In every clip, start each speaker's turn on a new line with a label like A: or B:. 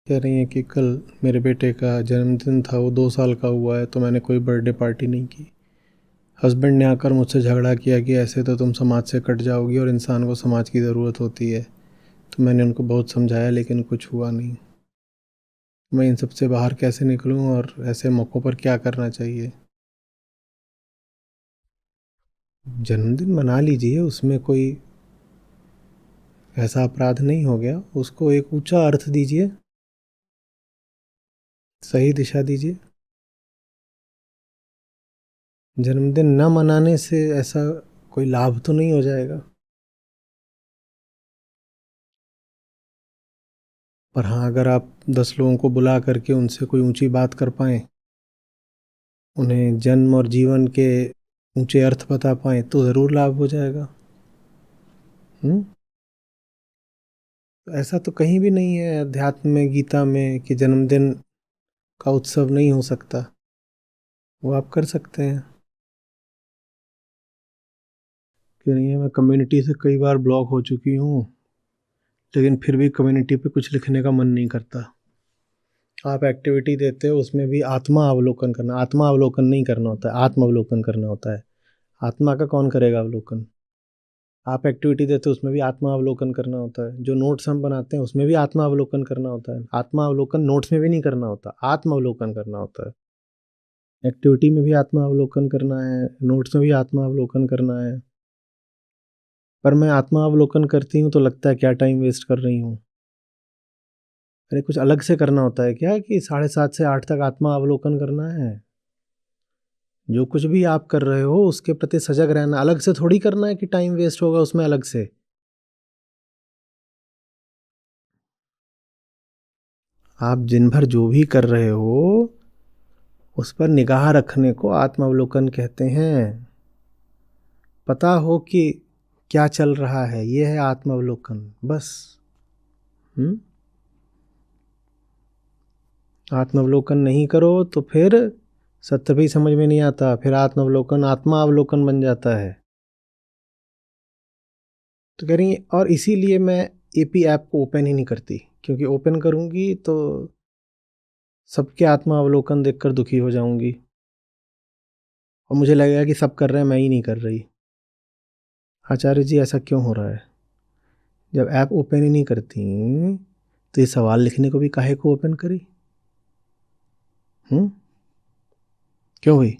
A: कह रही हैं कि कल मेरे बेटे का जन्मदिन था, वो 2 साल का हुआ है, तो मैंने कोई बर्थडे पार्टी नहीं की। हस्बैंड ने आकर मुझसे झगड़ा किया कि ऐसे तो तुम समाज से कट जाओगी और इंसान को समाज की ज़रूरत होती है। तो मैंने उनको बहुत समझाया लेकिन कुछ हुआ नहीं। मैं इन सब से बाहर कैसे निकलूं और ऐसे मौक़ों पर क्या करना चाहिए? जन्मदिन मना लीजिए, उसमें कोई ऐसा अपराध नहीं हो गया। उसको एक ऊंचा अर्थ दीजिए, सही दिशा दीजिए। जन्मदिन न मनाने से ऐसा कोई लाभ तो नहीं हो जाएगा। पर हाँ, अगर आप 10 लोगों को बुला करके उनसे कोई ऊंची बात कर पाएँ, उन्हें जन्म और जीवन के ऊंचे अर्थ बता पाएँ, तो ज़रूर लाभ हो जाएगा। हुँ? ऐसा तो कहीं भी नहीं है अध्यात्म में, गीता में, कि जन्मदिन का उत्सव नहीं हो सकता। वो आप कर सकते हैं। क्यों नहीं है, मैं कम्युनिटी से कई बार ब्लॉक हो चुकी हूँ, लेकिन फिर भी कम्युनिटी पे कुछ लिखने का मन नहीं करता। आप एक्टिविटी देते हो, उसमें भी आत्मा अवलोकन करना, आत्मा अवलोकन नहीं करना होता है, आत्म अवलोकन करना होता है। आत्मा का कौन करेगा अवलोकन? आप एक्टिविटी देते हो, उसमें भी आत्मा अवलोकन करना होता है। जो नोट्स हम बनाते हैं उसमें भी आत्मा अवलोकन करना होता है। आत्मा अवलोकन नोट्स में भी नहीं करना होता, आत्म अवलोकन करना होता है। एक्टिविटी में भी आत्मा अवलोकन करना है, नोट्स में भी आत्मा अवलोकन करना है। पर मैं आत्मा अवलोकन करती हूँ तो लगता है क्या टाइम वेस्ट कर रही हूँ। अरे कुछ अलग से करना होता है क्या, कि 7:30 से 8 तक आत्मा अवलोकन करना है? जो कुछ भी आप कर रहे हो उसके प्रति सजग रहना, अलग से थोड़ी करना है कि टाइम वेस्ट होगा उसमें अलग से। आप दिन भर जो भी कर रहे हो उस पर निगाह रखने को आत्मावलोकन कहते हैं। पता हो कि क्या चल रहा है, ये है आत्मावलोकन, बस। हम्म। आत्मावलोकन नहीं करो तो फिर सत्य भी समझ में नहीं आता, फिर आत्मावलोकन आत्मा अवलोकन बन जाता है। तो कह रही हैं, और इसीलिए मैं एपी ऐप को ओपन ही नहीं करती, क्योंकि ओपन करूंगी तो सबके आत्मा अवलोकन देखकर दुखी हो जाऊंगी और मुझे लगेगा कि सब कर रहे हैं, मैं ही नहीं कर रही। आचार्य जी, ऐसा क्यों हो रहा है? जब ऐप ओपन ही नहीं करती तो ये सवाल लिखने को भी काहे को ओपन करी? हम्म। क्यों हुई?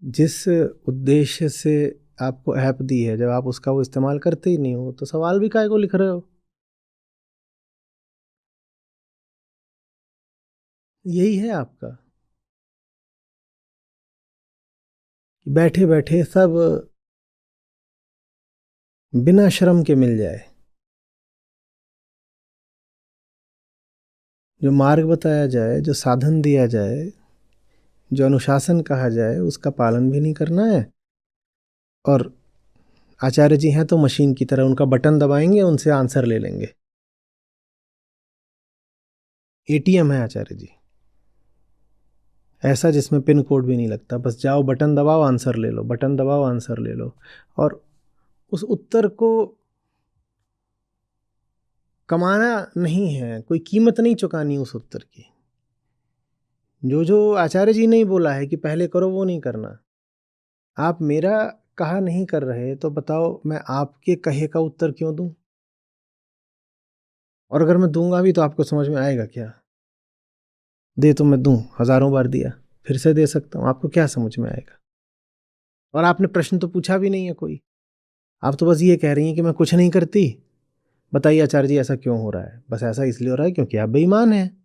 A: जिस उद्देश्य से आपको ऐप दी है, जब आप उसका वो इस्तेमाल करते ही नहीं हो तो सवाल भी काहे को लिख रहे हो? यही है आपका, बैठे बैठे सब बिना श्रम के मिल जाए। जो मार्ग बताया जाए, जो साधन दिया जाए, जो अनुशासन कहा जाए, उसका पालन भी नहीं करना है। और आचार्य जी हैं तो मशीन की तरह, उनका बटन दबाएंगे, उनसे आंसर ले लेंगे। एटीएम है आचार्य जी, ऐसा जिसमें पिन कोड भी नहीं लगता, बस जाओ बटन दबाओ आंसर ले लो, बटन दबाओ आंसर ले लो। और उस उत्तर को कमाना नहीं है, कोई कीमत नहीं चुकानी उस उत्तर की। जो जो आचार्य जी ने ही बोला है कि पहले करो, वो नहीं करना। आप मेरा कहा नहीं कर रहे तो बताओ मैं आपके कहे का उत्तर क्यों दूं? और अगर मैं दूंगा भी तो आपको समझ में आएगा क्या? दे तो मैं दूं, हजारों बार दिया, फिर से दे सकता हूं, आपको क्या समझ में आएगा? और आपने प्रश्न तो पूछा भी नहीं है कोई। आप तो बस ये कह रही हैं कि मैं कुछ नहीं करती। बताइए आचार्य जी, ऐसा क्यों हो रहा है? बस ऐसा इसलिए हो रहा है क्योंकि आप बेईमान हैं,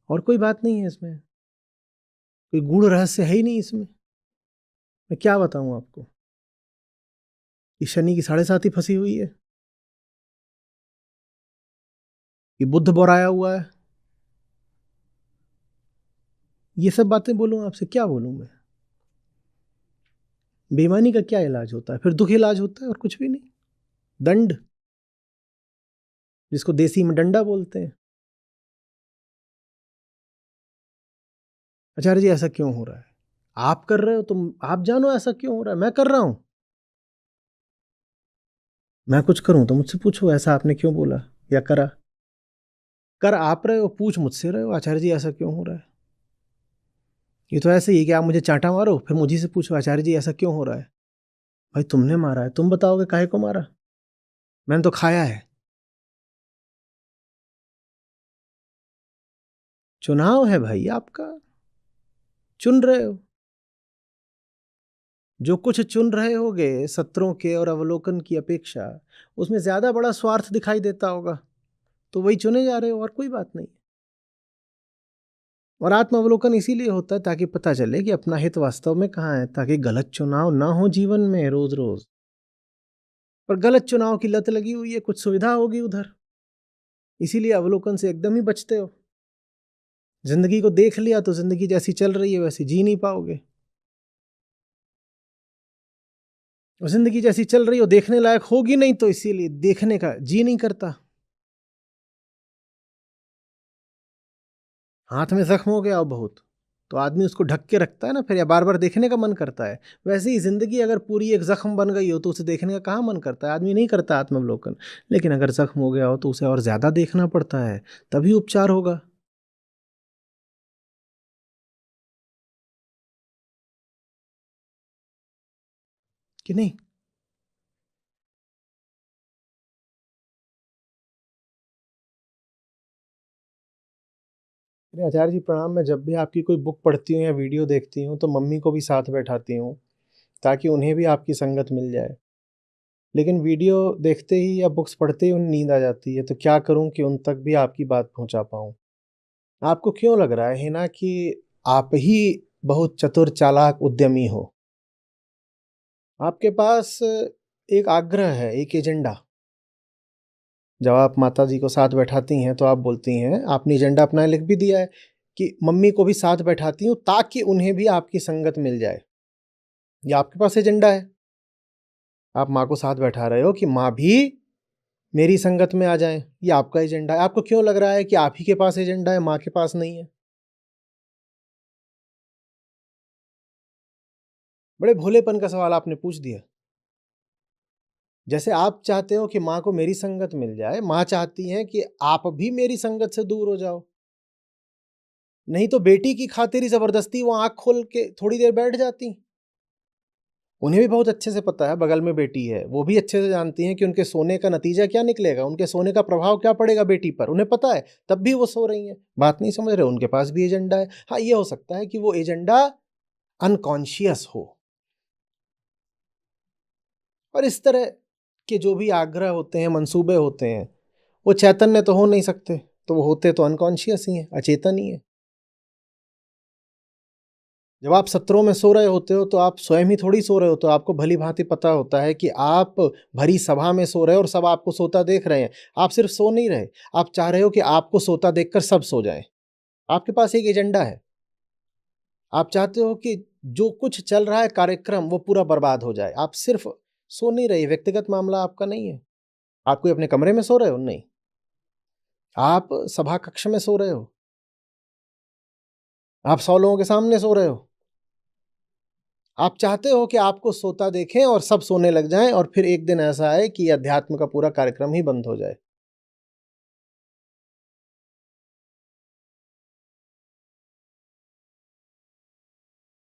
A: और कोई बात नहीं है इसमें, कोई गूढ़ रहस्य है ही नहीं इसमें। मैं क्या बताऊं आपको कि शनि की 7.5 फंसी हुई है, कि बुद्ध बोराया हुआ है? ये सब बातें बोलूं आपसे, क्या बोलूं मैं? बेईमानी का क्या इलाज होता है? फिर दुख इलाज होता है और कुछ भी नहीं। दंड, जिसको देसी में डंडा बोलते हैं। आचार्य जी, ऐसा क्यों हो रहा है? आप कर रहे हो, तुम आप जानो ऐसा क्यों हो रहा है, मैं कर रहा हूं। मैं कुछ करूं तो मुझसे पूछो, ऐसा आपने क्यों बोला या करा। कर आप रहे हो, पूछ मुझसे रहे हो आचार्य जी ऐसा क्यों हो रहा है। ये तो ऐसे ही है कि आप मुझे चांटा मारो फिर मुझे से पूछो आचार्य जी ऐसा क्यों हो रहा है। भाई तुमने मारा है, तुम बताओगे काहे को मारा। मैंने तो खाया है। चुनाव है भाई आपका, चुन रहे हो। जो कुछ चुन रहे होगे सत्रों के और अवलोकन की अपेक्षा, उसमें ज्यादा बड़ा स्वार्थ दिखाई देता होगा, तो वही चुने जा रहे हो और कोई बात नहीं। और आत्म अवलोकन इसीलिए होता है ताकि पता चले कि अपना हित वास्तव में कहाँ है, ताकि गलत चुनाव ना हो जीवन में रोज रोज। पर गलत चुनाव की लत लगी हुई है, कुछ सुविधा होगी उधर, इसीलिए अवलोकन से एकदम ही बचते हो। जिंदगी को देख लिया तो जिंदगी जैसी चल रही है वैसी जी नहीं पाओगे, और जिंदगी जैसी चल रही हो देखने लायक होगी नहीं, तो इसीलिए देखने का जी नहीं करता। हाथ में जख्म हो गया हो बहुत, तो आदमी उसको ढक के रखता है ना फिर, या बार बार देखने का मन करता है। वैसे ही जिंदगी अगर पूरी एक जख्म बन गई हो तो उसे देखने का कहाँ मन करता है, आदमी नहीं करता आत्मावलोकन। लेकिन अगर जख्म हो गया हो तो उसे और ज्यादा देखना पड़ता है, तभी उपचार होगा। कि नहीं। अरे आचार्य जी प्रणाम। मैं जब भी आपकी कोई बुक पढ़ती हूँ या वीडियो देखती हूँ तो मम्मी को भी साथ बैठाती हूँ, ताकि उन्हें भी आपकी संगत मिल जाए। लेकिन वीडियो देखते ही या बुक्स पढ़ते ही उन्हें नींद आ जाती है, तो क्या करूं कि उन तक भी आपकी बात पहुंचा पाऊं। आपको क्यों लग रहा है ना कि आप ही बहुत चतुर चालाक उद्यमी हो। आपके पास एक आग्रह है, एक एजेंडा। जब आप माता जी को साथ बैठाती हैं तो आप बोलती हैं, आपने एजेंडा अपना लिख भी दिया है कि मम्मी को भी साथ बैठाती हूँ ताकि उन्हें भी आपकी संगत मिल जाए। ये आपके पास एजेंडा है। आप माँ को साथ बैठा रहे हो कि माँ भी मेरी संगत में आ जाए। ये आपका एजेंडा है। आपको क्यों लग रहा है कि आप ही के पास एजेंडा है, माँ के पास नहीं है। बड़े भोलेपन का सवाल आपने पूछ दिया। जैसे आप चाहते हो कि माँ को मेरी संगत मिल जाए, माँ चाहती हैं कि आप भी मेरी संगत से दूर हो जाओ। नहीं तो बेटी की खातिर ही जबरदस्ती वो आंख खोल के थोड़ी देर बैठ जाती। उन्हें भी बहुत अच्छे से पता है बगल में बेटी है, वो भी अच्छे से जानती हैं कि उनके सोने का नतीजा क्या निकलेगा, उनके सोने का प्रभाव क्या पड़ेगा बेटी पर, उन्हें पता है। तब भी वो सो रही हैं। बात नहीं समझ रहे, उनके पास भी एजेंडा है। हाँ, ये हो सकता है कि वो एजेंडा अनकॉन्शियस हो। और इस तरह के जो भी आग्रह होते हैं, मंसूबे होते हैं, वो चैतन्य तो हो नहीं सकते, तो वो होते तो अनकॉन्शियस ही हैं, अचेतन ही है। जब आप सत्रों में सो रहे होते हो तो आप स्वयं ही थोड़ी सो रहे होते हो। आपको भली भांति पता होता है कि आप भरी सभा में सो रहे हो और सब आपको सोता देख रहे हैं। आप सिर्फ सो नहीं रहे, आप चाह रहे हो कि आपको सोता देखकर सब सो जाएं। आपके पास एक एजेंडा है। आप चाहते हो कि जो कुछ चल रहा है कार्यक्रम वो पूरा बर्बाद हो जाए। आप सिर्फ सो नहीं रहे, व्यक्तिगत मामला आपका नहीं है। आप कोई अपने कमरे में सो रहे हो नहीं, आप सभा कक्ष में सो रहे हो। आप 100 लोगों के सामने सो रहे हो। आप चाहते हो कि आपको सोता देखें और सब सोने लग जाएं, और फिर एक दिन ऐसा आए कि अध्यात्म का पूरा कार्यक्रम ही बंद हो जाए।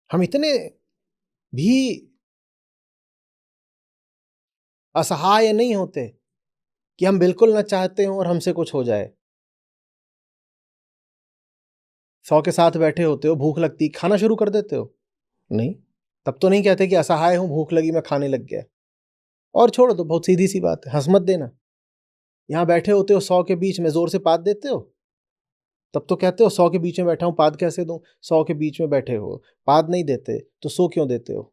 A: हम इतने भी असहाय नहीं होते कि हम बिल्कुल ना चाहते हो और हमसे कुछ हो जाए। 100 के साथ बैठे होते हो, भूख लगती, खाना शुरू कर देते हो? नहीं। तब तो नहीं कहते कि असहाय हूं, भूख लगी, मैं खाने लग गया। और छोड़ दो, बहुत सीधी सी बात है, हंस मत देना। यहां बैठे होते हो 100 के बीच में, जोर से पाद देते हो, तब तो कहते हो 100 के बीच में बैठा हूं, पाद कैसे दूं। 100 के बीच में बैठे हो, पाद नहीं देते, तो सो क्यों देते हो।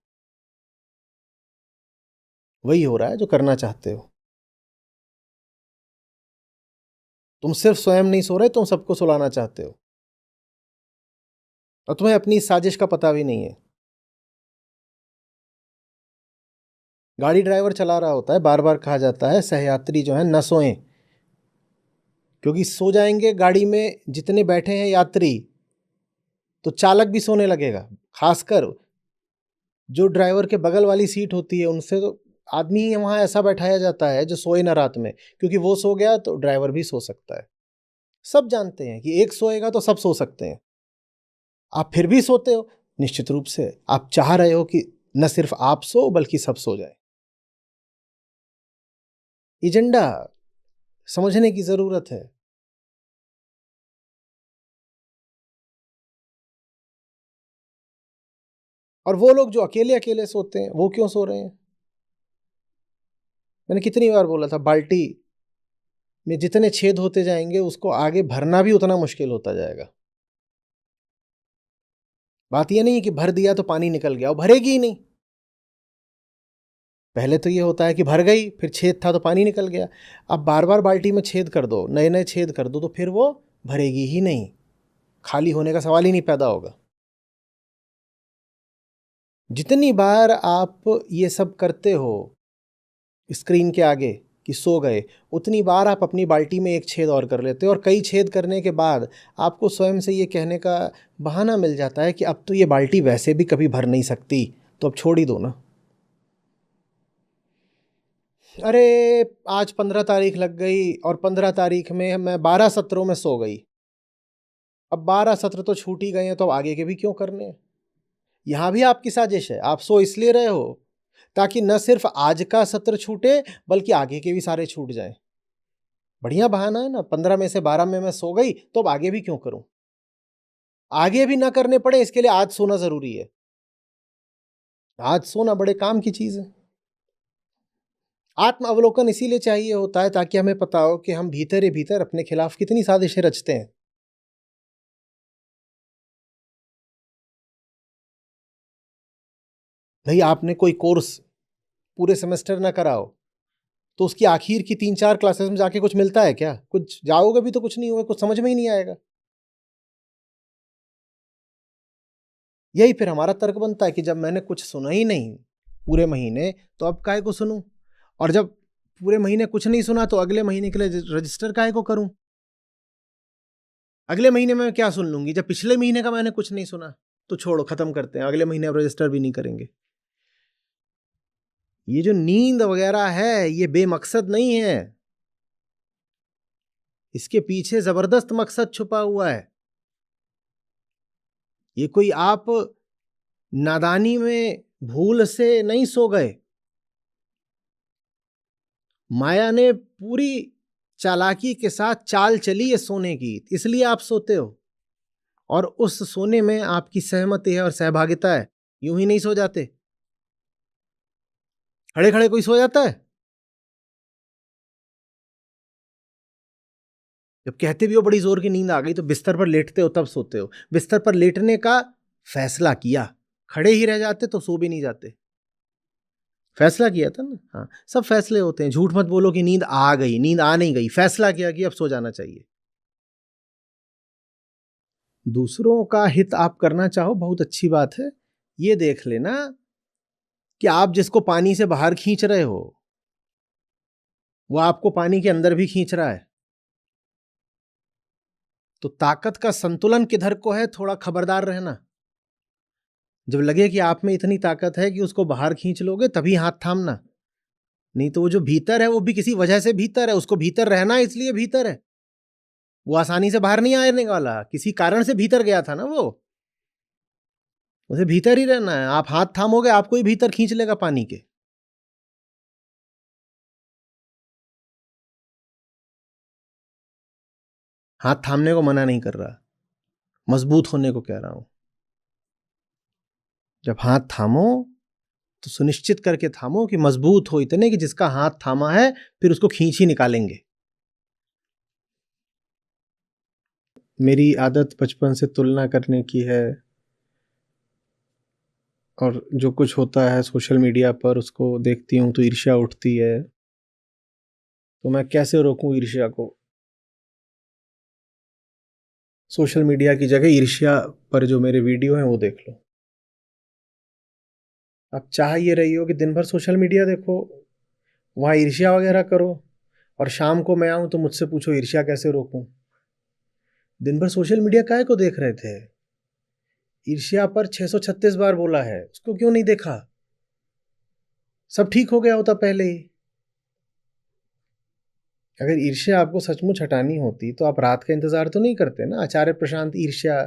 A: वही हो रहा है जो करना चाहते हो। तुम सिर्फ स्वयं नहीं सो रहे, तुम सबको सुलाना चाहते हो, और तुम्हें अपनी इस साजिश का पता भी नहीं है। गाड़ी ड्राइवर चला रहा होता है, बार बार कहा जाता है सहयात्री जो है न सोएं, क्योंकि सो जाएंगे गाड़ी में जितने बैठे हैं यात्री, तो चालक भी सोने लगेगा। खासकर जो ड्राइवर के बगल वाली सीट होती है उनसे तो आदमी ही वहाँ ऐसा बैठाया जाता है जो सोए ना रात में, क्योंकि वो सो गया तो ड्राइवर भी सो सकता है। सब जानते हैं कि एक सोएगा तो सब सो सकते हैं। आप फिर भी सोते हो, निश्चित रूप से आप चाह रहे हो कि न सिर्फ आप सो बल्कि सब सो जाए। एजेंडा समझने की जरूरत है। और वो लोग जो अकेले अकेले सोते हैं वो क्यों सो रहे हैं? मैंने कितनी बार बोला था, बाल्टी में जितने छेद होते जाएंगे उसको आगे भरना भी उतना मुश्किल होता जाएगा। बात यह नहीं कि भर दिया तो पानी निकल गया, वो भरेगी ही नहीं। पहले तो ये होता है कि भर गई, फिर छेद था तो पानी निकल गया। अब बार बार बाल्टी में छेद कर दो, नए नए छेद कर दो, तो फिर वो भरेगी ही नहीं, खाली होने का सवाल ही नहीं पैदा होगा। जितनी बार आप ये सब करते हो स्क्रीन के आगे कि सो गए, उतनी बार आप अपनी बाल्टी में एक छेद और कर लेते हो, और कई छेद करने के बाद आपको स्वयं से ये कहने का बहाना मिल जाता है कि अब तो ये बाल्टी वैसे भी कभी भर नहीं सकती, तो अब छोड़ ही दो ना। अरे आज 15 तारीख लग गई और 15 तारीख में मैं 12 सत्रों में सो गई। अब 12 सत्र तो छूट ही गए हैं, तो अब आगे के भी क्यों करने हैं? यहां भी आपकी साजिश है। आप सो इसलिए रहे हो ताकि न सिर्फ आज का सत्र छूटे बल्कि आगे के भी सारे छूट जाएं। बढ़िया बहाना है ना। 15 में से 12 में मैं सो गई, तो अब आगे भी क्यों करूं? आगे भी ना करने पड़े इसके लिए आज सोना जरूरी है। आज सोना बड़े काम की चीज है। आत्म अवलोकन इसीलिए चाहिए होता है ताकि हमें पता हो कि हम भीतर ही भीतर अपने खिलाफ कितनी साजिशें रचते हैं। भाई आपने कोई कोर्स पूरे सेमेस्टर ना कराओ तो उसकी आखिर की 3-4 क्लासेस में जाके कुछ मिलता है क्या? कुछ जाओगे भी तो कुछ नहीं होगा, कुछ समझ में ही नहीं आएगा। यही फिर हमारा तर्क बनता है कि जब मैंने कुछ सुना ही नहीं पूरे महीने, तो अब काहे को सुनूं? और जब पूरे महीने कुछ नहीं सुना तो अगले महीने के लिए रजिस्टर काहे को करूं? अगले महीने में क्या सुन लूंगी जब पिछले महीने का मैंने कुछ नहीं सुना? तो छोड़ो, खत्म करते हैं, अगले महीने अब रजिस्टर भी नहीं करेंगे। ये जो नींद वगैरह है ये बेमकसद नहीं है, इसके पीछे जबरदस्त मकसद छुपा हुआ है। ये कोई आप नादानी में भूल से नहीं सो गए। माया ने पूरी चालाकी के साथ चाल चली है सोने की, इसलिए आप सोते हो। और उस सोने में आपकी सहमति है और सहभागिता है। यूं ही नहीं सो जाते। खड़े खड़े कोई सो जाता है? जब कहते भी हो बड़ी जोर की नींद आ गई तो बिस्तर पर लेटते हो, तब सोते हो। बिस्तर पर लेटने का फैसला किया, खड़े ही रह जाते तो सो भी नहीं जाते। फैसला किया था ना। हाँ, सब फैसले होते हैं। झूठ मत बोलो कि नींद आ गई, नींद आ नहीं गई। फैसला किया कि अब सो जाना चाहिए। दूसरों का हित आप करना चाहो, बहुत अच्छी बात है। ये देख लेना कि आप जिसको पानी से बाहर खींच रहे हो वो आपको पानी के अंदर भी खींच रहा है। तो ताकत का संतुलन किधर को है, थोड़ा खबरदार रहना। जब लगे कि आप में इतनी ताकत है कि उसको बाहर खींच लोगे, तभी हाथ थामना। नहीं तो वो जो भीतर है वो भी किसी वजह से भीतर है, उसको भीतर रहना है इसलिए भीतर है। वो आसानी से बाहर नहीं आने वाला, किसी कारण से भीतर गया था ना वो। उसे भीतर ही रहना है। आप हाथ थामोगे आपको ही भीतर खींच लेगा पानी के। हाथ थामने को मना नहीं कर रहा, मजबूत होने को कह रहा हूं। जब हाथ थामो तो सुनिश्चित करके थामो कि मजबूत हो इतने कि जिसका हाथ थामा है फिर उसको खींच ही निकालेंगे। मेरी आदत बचपन से तुलना करने की है, और जो कुछ होता है सोशल मीडिया पर उसको देखती हूँ तो ईर्ष्या उठती है। तो मैं कैसे रोकूं ईर्ष्या को? सोशल मीडिया की जगह ईर्ष्या पर जो मेरे वीडियो हैं वो देख लो। आप चाह ये रही हो कि दिन भर सोशल मीडिया देखो, वहाँ ईर्ष्या वगैरह करो, और शाम को मैं आऊँ तो मुझसे पूछो ईर्ष्या कैसे रोकूं? दिन भर सोशल मीडिया काहे को देख रहे थे? ईर्ष्या पर 636 बार बोला है, उसको क्यों नहीं देखा? सब ठीक हो गया होता पहले ही। अगर ईर्ष्या आपको सचमुच हटानी होती तो आप रात का इंतजार तो नहीं करते ना। आचार्य प्रशांत ईर्ष्या,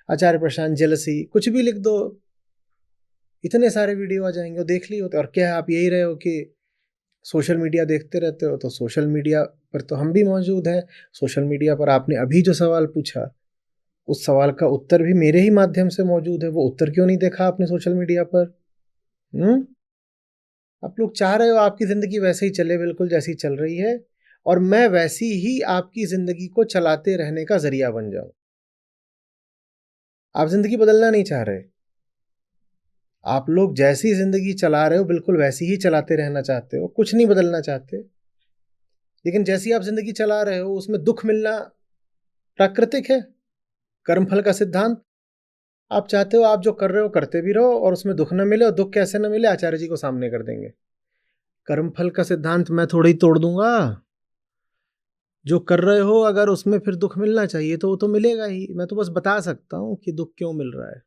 A: आचार्य प्रशांत जेलसी, कुछ भी लिख दो, इतने सारे वीडियो आ जाएंगे, और देख लिए होते। और क्या है, आप यही रहे हो कि सोशल मीडिया देखते रहते हो, तो सोशल मीडिया पर तो हम भी मौजूद हैं। सोशल मीडिया पर आपने अभी जो सवाल पूछा, उस सवाल का उत्तर भी मेरे ही माध्यम से मौजूद है। वो उत्तर क्यों नहीं देखा आपने सोशल मीडिया पर? आप लोग चाह रहे हो आपकी जिंदगी वैसे ही चले, बिल्कुल जैसी चल रही है, और मैं वैसी ही आपकी जिंदगी को चलाते रहने का जरिया बन जाऊं। आप जिंदगी बदलना नहीं चाह रहे। आप लोग जैसी जिंदगी चला रहे हो बिल्कुल वैसी ही चलाते रहना चाहते हो, कुछ नहीं बदलना चाहते। लेकिन जैसी आप जिंदगी चला रहे हो उसमें दुख मिलना प्राकृतिक है, कर्मफल का सिद्धांत। आप चाहते हो आप जो कर रहे हो करते भी रहो और उसमें दुख न मिले। और दुख कैसे न मिले, आचार्य जी को सामने कर देंगे। कर्मफल का सिद्धांत मैं थोड़ा ही तोड़ दूंगा। जो कर रहे हो अगर उसमें फिर दुख मिलना चाहिए तो वो तो मिलेगा ही। मैं तो बस बता सकता हूँ कि दुख क्यों मिल रहा है।